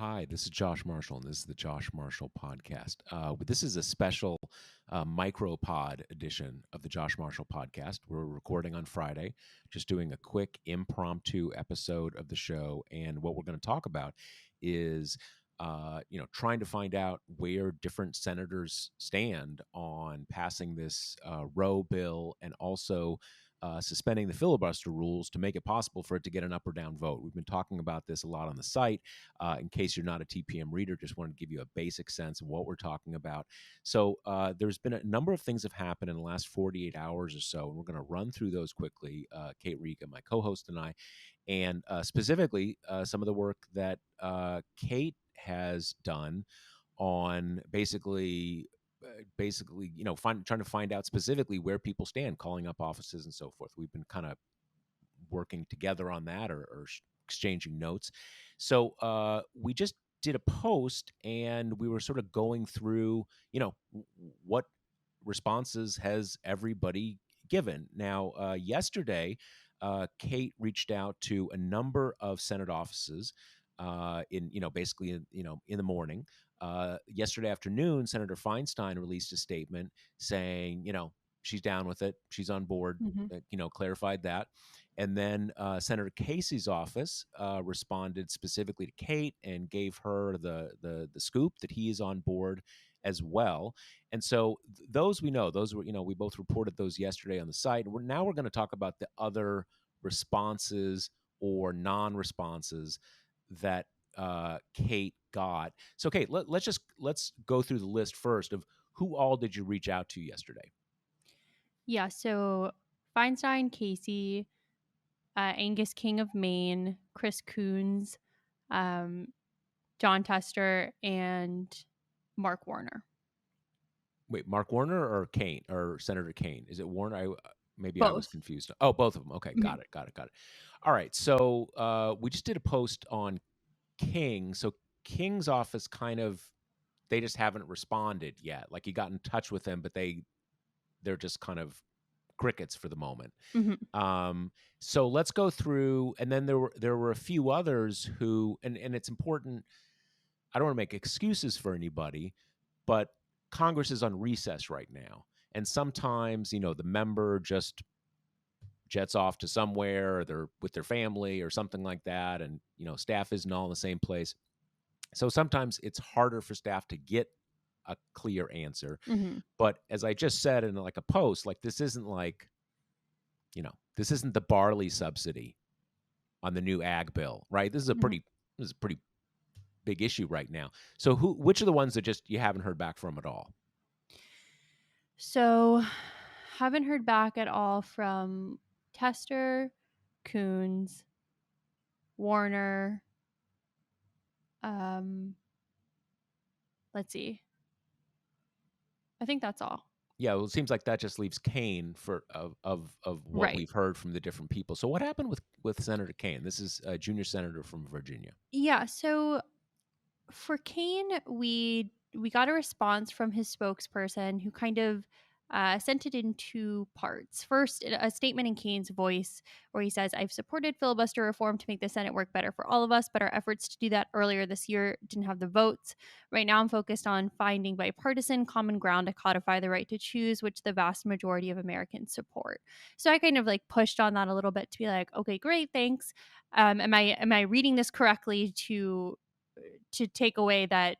Hi, this is Josh Marshall, and this is the Josh Marshall Podcast. This is a special micropod edition of the Josh Marshall Podcast. We're recording on Friday, just doing a quick impromptu episode of the show. And what we're going to talk about is, trying to find out where different senators stand on passing this Roe bill and also suspending the filibuster rules to make it possible for it to get an up or down vote. We've been talking about this a lot on the site. In case you're not a TPM reader, just wanted to give you a basic sense of what we're talking about. So there's been a number of things have happened in the last 48 hours or so, and we're going to run through those quickly. Kate Rika, my co-host, and I, and specifically some of the work that Kate has done on trying to find out specifically where people stand, calling up offices and so forth. We've been kind of working together on that or exchanging notes. So we just did a post and we were sort of going through, what responses has everybody given. Now, yesterday, Kate reached out to a number of Senate offices in the morning. Yesterday afternoon, Senator Feinstein released a statement saying, she's down with it. She's on board, Mhm. clarified that. And then Senator Casey's office responded specifically to Kate and gave her the scoop that he is on board as well. And so those we know, those were, we both reported those yesterday on the site. And now we're going to talk about the other responses or non-responses that Kate got. So, Kate, let's go through the list first of who all did you reach out to yesterday? Yeah, so Feinstein, Casey, Angus King of Maine, Chris Coons, um, John Tester, and Mark Warner. Wait, Mark Warner or Kane or Senator Kane? Is it Warner? Maybe I was Both. confused. Oh, both of them. Okay, Mhm. got it. All right, so we just did a post on King. So King's office they just haven't responded yet. Like you got in touch with them, but they're just kind of crickets for the moment. Mhm. So let's go through, and then there were a few others who, and it's important. I don't want to make excuses for anybody, but Congress is on recess right now, and sometimes the member just jets off to somewhere, or they're with their family or something like that, and staff isn't all in the same place. So sometimes it's harder for staff to get a clear answer. Mhm. But as I just said in like a post, like this isn't the barley subsidy on the new ag bill, right? Mhm. This is a pretty big issue right now. So which are the ones that just you haven't heard back from at all? So, haven't heard back at all from Tester, Coons, Warner. Um, let's see. I think that's all. Yeah, well, it seems like that just leaves Kane for of what Right. we've heard from the different people. So what happened with Senator Kane? This is a junior senator from Virginia. Yeah. So for Kane, we got a response from his spokesperson who kind of sent it in two parts. First, a statement in Kane's voice where he says, "I've supported filibuster reform to make the Senate work better for all of us, but our efforts to do that earlier this year didn't have the votes. Right now, I'm focused on finding bipartisan common ground to codify the right to choose, which the vast majority of Americans support." So I kind of like pushed on that a little bit to be like, "Okay, great, thanks. Am I reading this correctly to take away that,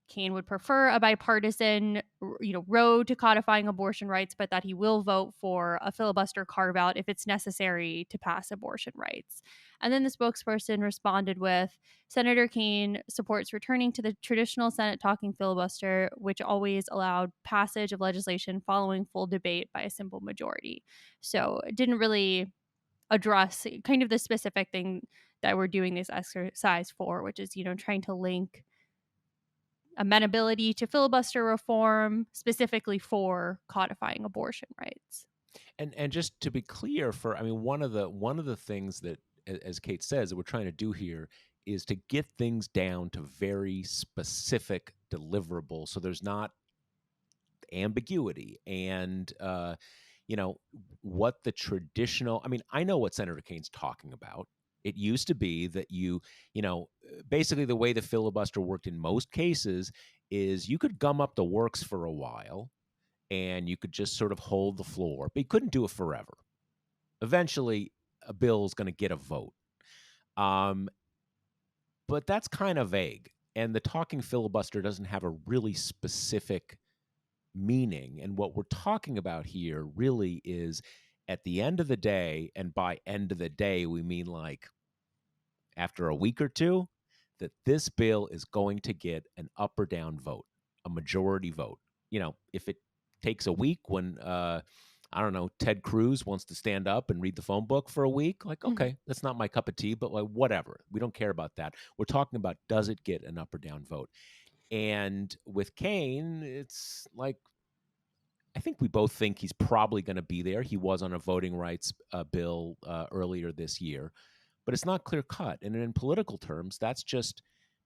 Kane would prefer a bipartisan, road to codifying abortion rights, but that he will vote for a filibuster carve out if it's necessary to pass abortion rights." And then the spokesperson responded with, "Senator Kane supports returning to the traditional Senate talking filibuster, which always allowed passage of legislation following full debate by a simple majority." So it didn't really address kind of the specific thing that we're doing this exercise for, which is, trying to link amenability to filibuster reform specifically for codifying abortion rights. And just to be clear, one of the things that, as Kate says, that we're trying to do here is to get things down to very specific deliverables, so there's not ambiguity and you know what the traditional. I mean, I know what Senator Kane's talking about. It used to be that basically the way the filibuster worked in most cases is you could gum up the works for a while and you could just sort of hold the floor, but you couldn't do it forever. Eventually, a bill is going to get a vote. Um, but that's kind of vague. And the talking filibuster doesn't have a really specific meaning. And what we're talking about here really is at the end of the day, and by end of the day, we mean like after a week or two, that this bill is going to get an up or down vote, a majority vote. If it takes a week when, I don't know, Ted Cruz wants to stand up and read the phone book for a week, like, Mhm. okay, that's not my cup of tea, but like, whatever. We don't care about that. We're talking about does it get an up or down vote? And with Kane, it's like, I think we both think he's probably going to be there. He was on a voting rights bill earlier this year, but it's not clear cut. And in political terms, that's just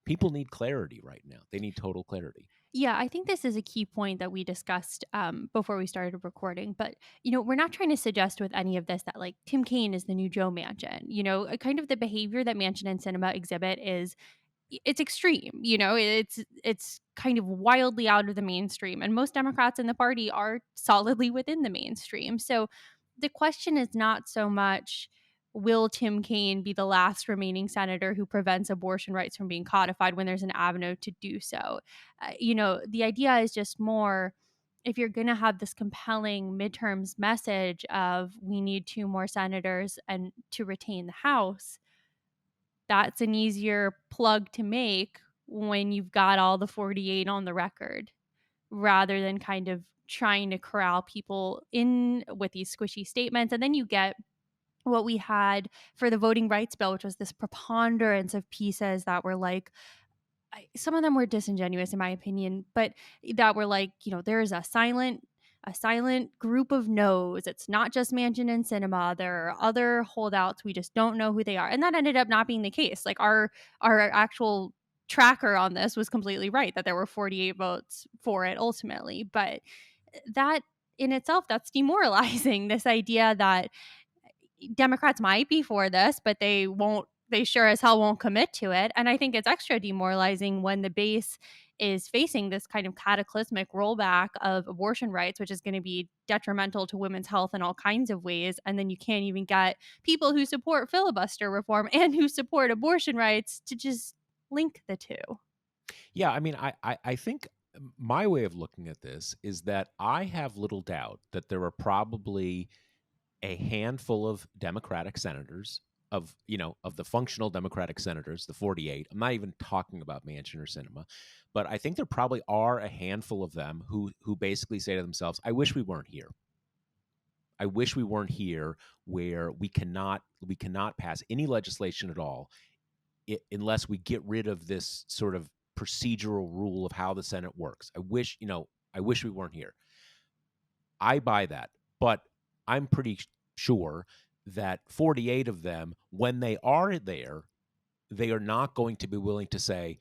people need clarity right now. They need total clarity. Yeah, I think this is a key point that we discussed before we started recording. But, we're not trying to suggest with any of this that like Tim Kaine is the new Joe Manchin. Kind of the behavior that Manchin and Cinema exhibit is it's extreme. It's kind of wildly out of the mainstream, and most Democrats in the party are solidly within the mainstream. So the question is not so much will Tim Kaine be the last remaining senator who prevents abortion rights from being codified when there's an avenue to do so. The idea is just more if you're going to have this compelling midterms message of we need two more senators and to retain the House, that's an easier plug to make when you've got all the 48 on the record rather than kind of trying to corral people in with these squishy statements. And then you get what we had for the voting rights bill, which was this preponderance of pieces that were like, some of them were disingenuous in my opinion, but that were like, there is a silent group of no's. It's not just Manchin and Cinema. There are other holdouts. We just don't know who they are. And that ended up not being the case. Like our actual tracker on this was completely right that there were 48 votes for it ultimately. But that in itself, that's demoralizing. This idea that Democrats might be for this, but they sure as hell won't commit to it. And I think it's extra demoralizing when the base is facing this kind of cataclysmic rollback of abortion rights, which is going to be detrimental to women's health in all kinds of ways. And then you can't even get people who support filibuster reform and who support abortion rights to just link the two. Yeah, I mean, I think my way of looking at this is that I have little doubt that there are probably a handful of Democratic senators of the functional Democratic senators, the 48. I'm not even talking about Manchin or Sinema, but I think there probably are a handful of them who basically say to themselves, "I wish we weren't here. I wish we weren't here where we cannot pass any legislation at all unless we get rid of this sort of procedural rule of how the Senate works. I wish we weren't here." I buy that, but I'm pretty sure that 48 of them, when they are there, they are not going to be willing to say,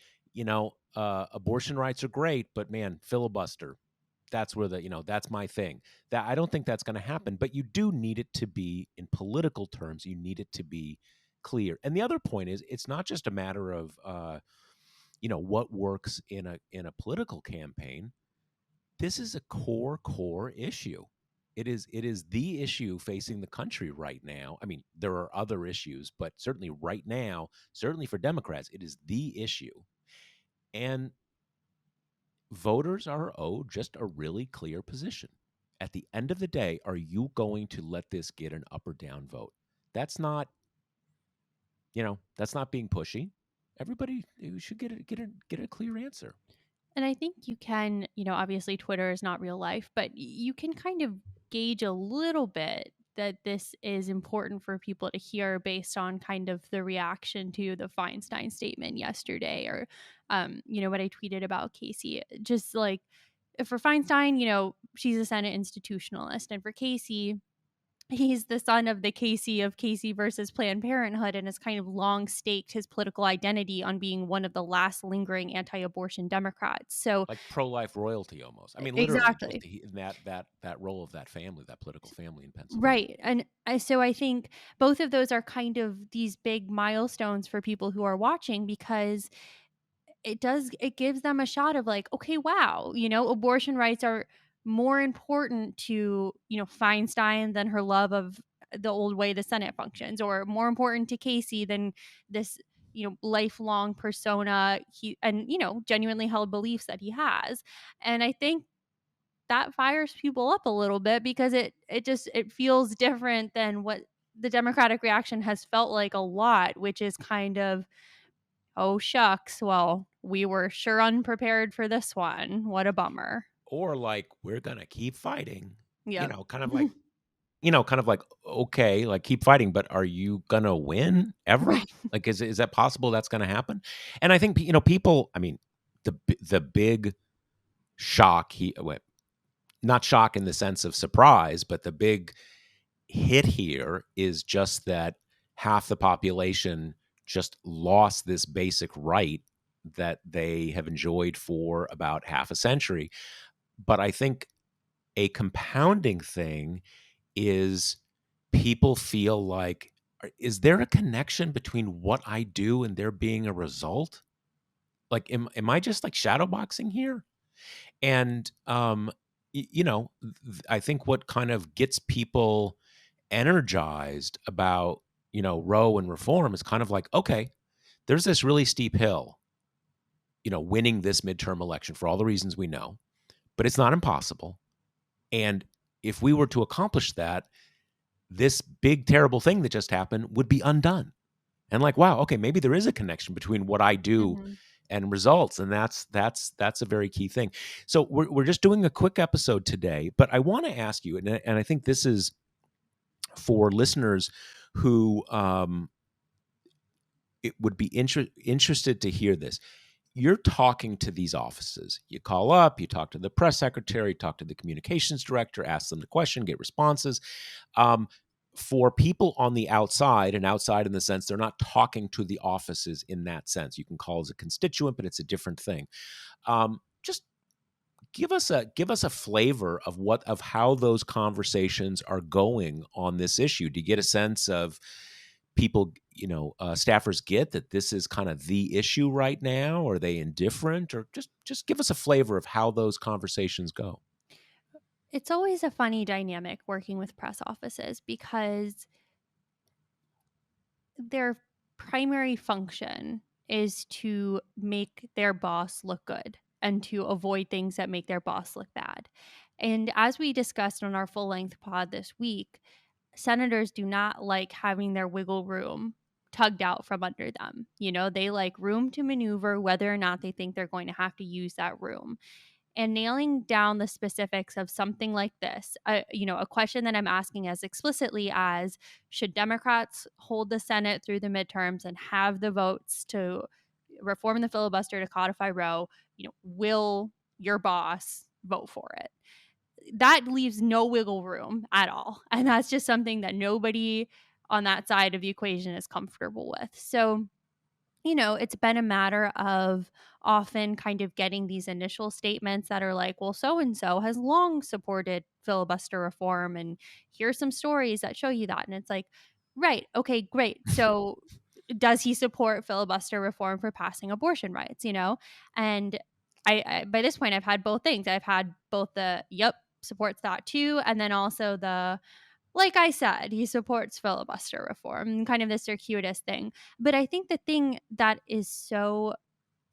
abortion rights are great, but man, filibuster, that's where that's my thing. That I don't think that's going to happen, but you do need it to be in political terms. You need it to be clear. And the other point is, it's not just a matter of, what works in a political campaign. This is a core issue. It is the issue facing the country right now. I mean, there are other issues, but certainly right now, certainly for Democrats, it is the issue. And voters are owed just a really clear position. At the end of the day, are you going to let this get an up or down vote? That's not, that's not being pushy. Everybody should get a clear answer. And I think you can, obviously Twitter is not real life, but you can kind of gauge a little bit that this is important for people to hear based on kind of the reaction to the Feinstein statement yesterday or, what I tweeted about Casey. Just like for Feinstein, she's a Senate institutionalist. And for Casey, he's the son of the Casey of Casey versus Planned Parenthood and has kind of long staked his political identity on being one of the last lingering anti-abortion Democrats. So Like pro-life royalty almost. I mean, literally, just exactly. in that role of that family, that political family in Pennsylvania. Right. And so I think both of those are kind of these big milestones for people who are watching, because it gives them a shot of like, okay, wow, abortion rights are more important to, Feinstein than her love of the old way the Senate functions, or more important to Casey than this, lifelong persona he and, genuinely held beliefs that he has. And I think that fires people up a little bit, because it feels different than what the Democratic reaction has felt like a lot, which is kind of, oh shucks, well, we were sure unprepared for this one. What a bummer. Or like, we're gonna keep fighting, Yep. kind of like, okay, like keep fighting, but are you gonna win ever? Right. Like, is that possible that's gonna happen? And I think, people, I mean, the big shock, not shock in the sense of surprise, but the big hit here is just that half the population just lost this basic right that they have enjoyed for about half a century. But I think a compounding thing is people feel like, is there a connection between what I do and there being a result? Like, am I just like shadowboxing here? And I think what kind of gets people energized about, Roe and reform is kind of like, okay, there's this really steep hill, winning this midterm election for all the reasons we know, but it's not impossible. And if we were to accomplish that, this big terrible thing that just happened would be undone. And like, wow, okay, maybe there is a connection between what I do Mhm. and results, and that's a very key thing. So we're just doing a quick episode today, but I want to ask you, and I think this is for listeners who it would be interested to hear this. You're talking to these offices. You call up, you talk to the press secretary, talk to the communications director, ask them the question, get responses. Um, for people on the outside, and outside in the sense they're not talking to the offices in that sense. You can call as a constituent, but it's a different thing. Just give us a flavor of how those conversations are going on this issue. Do you get a sense of people, staffers get that this is kind of the issue right now? Are they indifferent, or just give us a flavor of how those conversations go? It's always a funny dynamic working with press offices, because their primary function is to make their boss look good and to avoid things that make their boss look bad. And as we discussed on our full length pod this week, senators do not like having their wiggle room tugged out from under them. They like room to maneuver whether or not they think they're going to have to use that room. And nailing down the specifics of something like this, a question that I'm asking as explicitly as, should Democrats hold the Senate through the midterms and have the votes to reform the filibuster to codify Roe, will your boss vote for it? That leaves no wiggle room at all. And that's just something that nobody on that side of the equation is comfortable with. So, it's been a matter of often kind of getting these initial statements that are like, well, so and so has long supported filibuster reform, and here's some stories that show you that. And it's like, right, okay, great. So, does he support filibuster reform for passing abortion rights? And I by this point, I've had both things. I've had both the yep, supports that too, and then also the, like I said, he supports filibuster reform, kind of the circuitous thing. But I think the thing that is so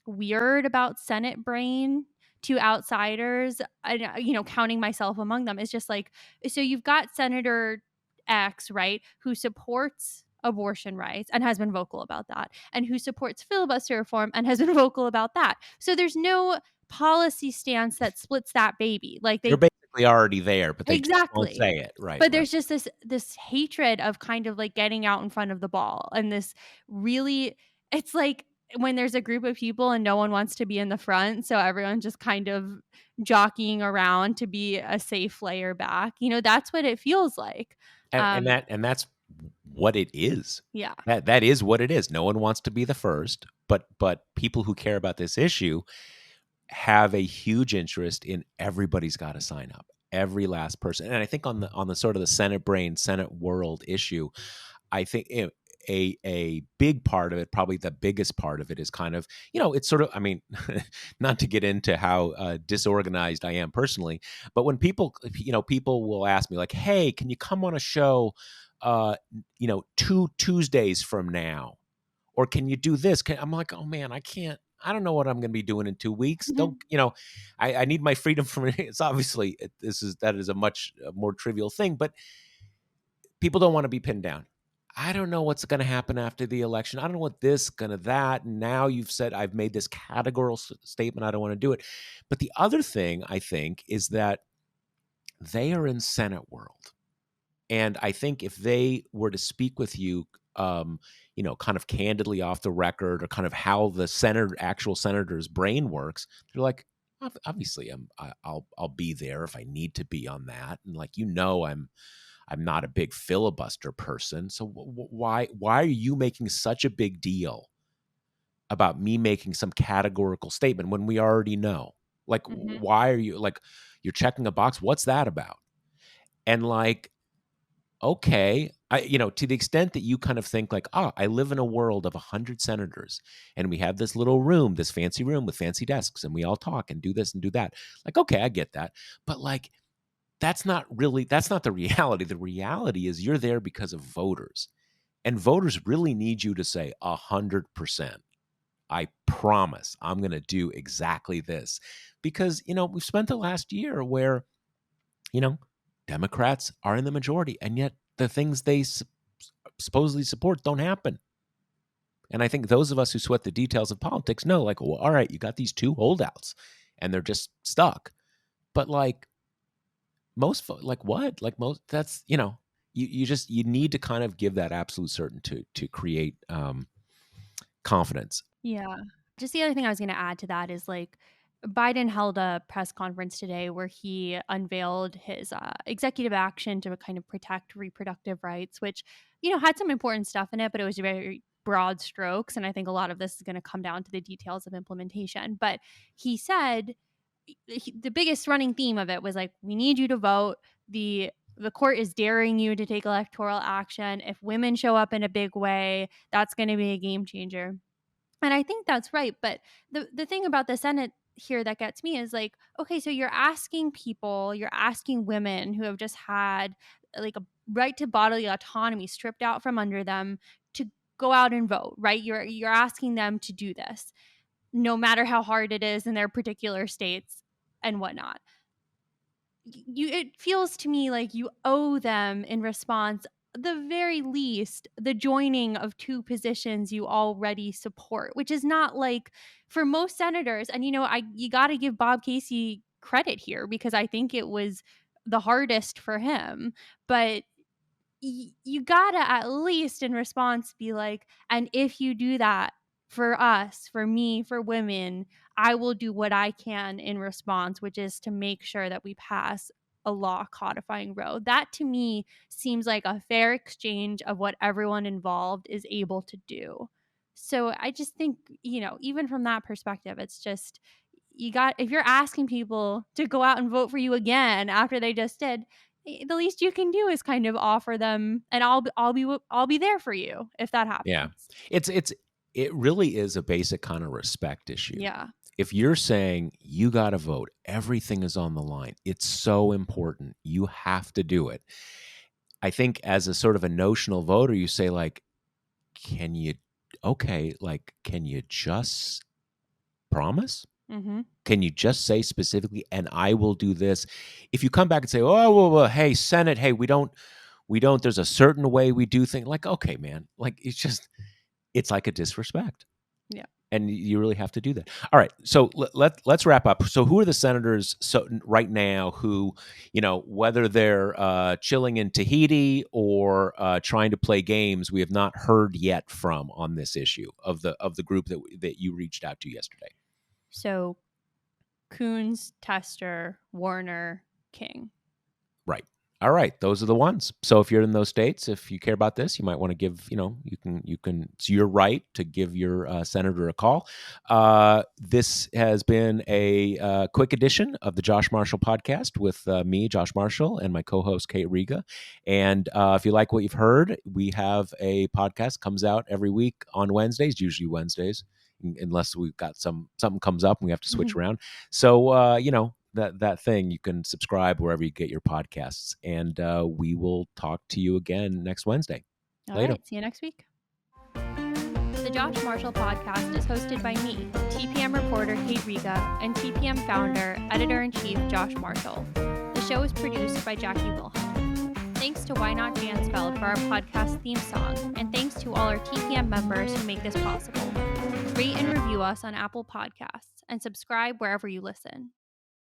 weird about Senate brain to outsiders, and, counting myself among them, is just like, so you've got Senator X, right, who supports abortion rights and has been vocal about that, and who supports filibuster reform and has been vocal about that. So there's no policy stance that splits that baby. Like They're they basically already there, but they just won't exactly. say it. Right, But right. there's just this hatred of kind of like getting out in front of the ball, and this really, it's like when there's a group of people and no one wants to be in the front, so everyone's just kind of jockeying around to be a safe layer back. That's what it feels like. And that's what it is. Yeah. That is what it is. No one wants to be the first, but people who care about this issue have a huge interest in everybody's got to sign up. Every last person. And I think on the sort of the Senate brain, Senate world issue, I think a big part of it, probably the biggest part of it, is kind of, it's sort of, I mean, not to get into how disorganized I am personally, but when people will ask me like, hey, can you come on a show, 2 Tuesdays from now? Or can you do this? I'm like, oh man, I can't. I don't know what I'm going to be doing in 2 weeks. Don't, I need my freedom from it. It's obviously, that is a much more trivial thing, but people don't want to be pinned down. I don't know what's going to happen after the election. I don't know what this, gonna that. And now you've said I've made this categorical statement. I don't want to do it. But the other thing I think is that they are in Senate world. And I think if they were to speak with you, kind of candidly off the record, or kind of how the actual senator's brain works, they're like, obviously, I'll be there if I need to be on that, and like, I'm not a big filibuster person, so why are you making such a big deal about me making some categorical statement when we already know? Like, Mhm. why are you like, you're checking a box? What's that about? And like, okay, to the extent that you kind of think like, I live in a world of 100 senators, and we have this little room, this fancy room with fancy desks, and we all talk and do this and do that. Like, okay, I get that. But like, that's not the reality. The reality is you're there because of voters, and voters really need you to say 100%. I promise I'm going to do exactly this, because, we've spent the last year where, you know, Democrats are in the majority, and yet the things they supposedly support don't happen. And I think those of us who sweat the details of politics know, like, well, all right, you got these two holdouts, and they're just stuck. But like, like what? Like most, that's, you need to kind of give that absolute certainty to create confidence. Yeah. Just the other thing I was going to add to that is like Biden held a press conference today where he unveiled his executive action to kind of protect reproductive rights, which, had some important stuff in it, but it was very broad strokes. And I think a lot of this is going to come down to the details of implementation. But he said the biggest running theme of it was like, we need you to vote. The court is daring you to take electoral action. If women show up in a big way, that's going to be a game changer. And I think that's right. But the thing about the Senate here that gets me is like, okay, so you're asking women who have just had like a right to bodily autonomy stripped out from under them to go out and vote, right? You're asking them to do this, no matter how hard it is in their particular states and whatnot. It feels to me like you owe them in response the very least the joining of two positions you already support, which is not like for most senators. And you got to give Bob Casey credit here because I think it was the hardest for him, but you gotta at least in response be like, and if you do that for us, for me, for women, I will do what I can in response, which is to make sure that we pass a law codifying Roe. That to me seems like a fair exchange of what everyone involved is able to do. So I just think, even from that perspective, it's just if you're asking people to go out and vote for you again after they just did, the least you can do is kind of offer them, and I'll be there for you if that Yeah. happens. It really is a basic kind of respect issue. Yeah. If you're saying you got to vote, everything is on the line. It's so important. You have to do it. I think as a sort of a notional voter, you say like, can you, okay, like, can you just promise? Mm-hmm. Can you just say specifically, and I will do this? If you come back and say, oh, well, hey, Senate, hey, we don't, there's a certain way we do things, like, okay, man, like, it's like a disrespect. Yeah. And you really have to do that. All right. So let's wrap up. So who are the senators right now who, whether they're chilling in Tahiti or trying to play games, we have not heard yet from on this issue of the group that you reached out to yesterday? So Coons, Tester, Warner, King. Right. All right, those are the ones. So if you're in those states, if you care about this, you might want to give, you can, it's your right to give your senator a call. This has been a quick edition of the Josh Marshall podcast with me, Josh Marshall, and my co-host, Kate Riga. And if you like what you've heard, we have a podcast comes out every week on Wednesdays, usually Wednesdays, unless we've got something comes up and we have to switch around. So, that thing, you can subscribe wherever you get your podcasts, and we will talk to you again next Wednesday. Later. Right, see you next week. The Josh Marshall podcast is hosted by me, TPM reporter Kate Riga, and TPM founder, editor-in-chief Josh Marshall. The show is produced by Jackie Wilhelm. Thanks to Why Not Jansfeld for our podcast theme song, and thanks to all our TPM members who make this possible. Rate and review us on Apple Podcasts, and subscribe wherever you listen.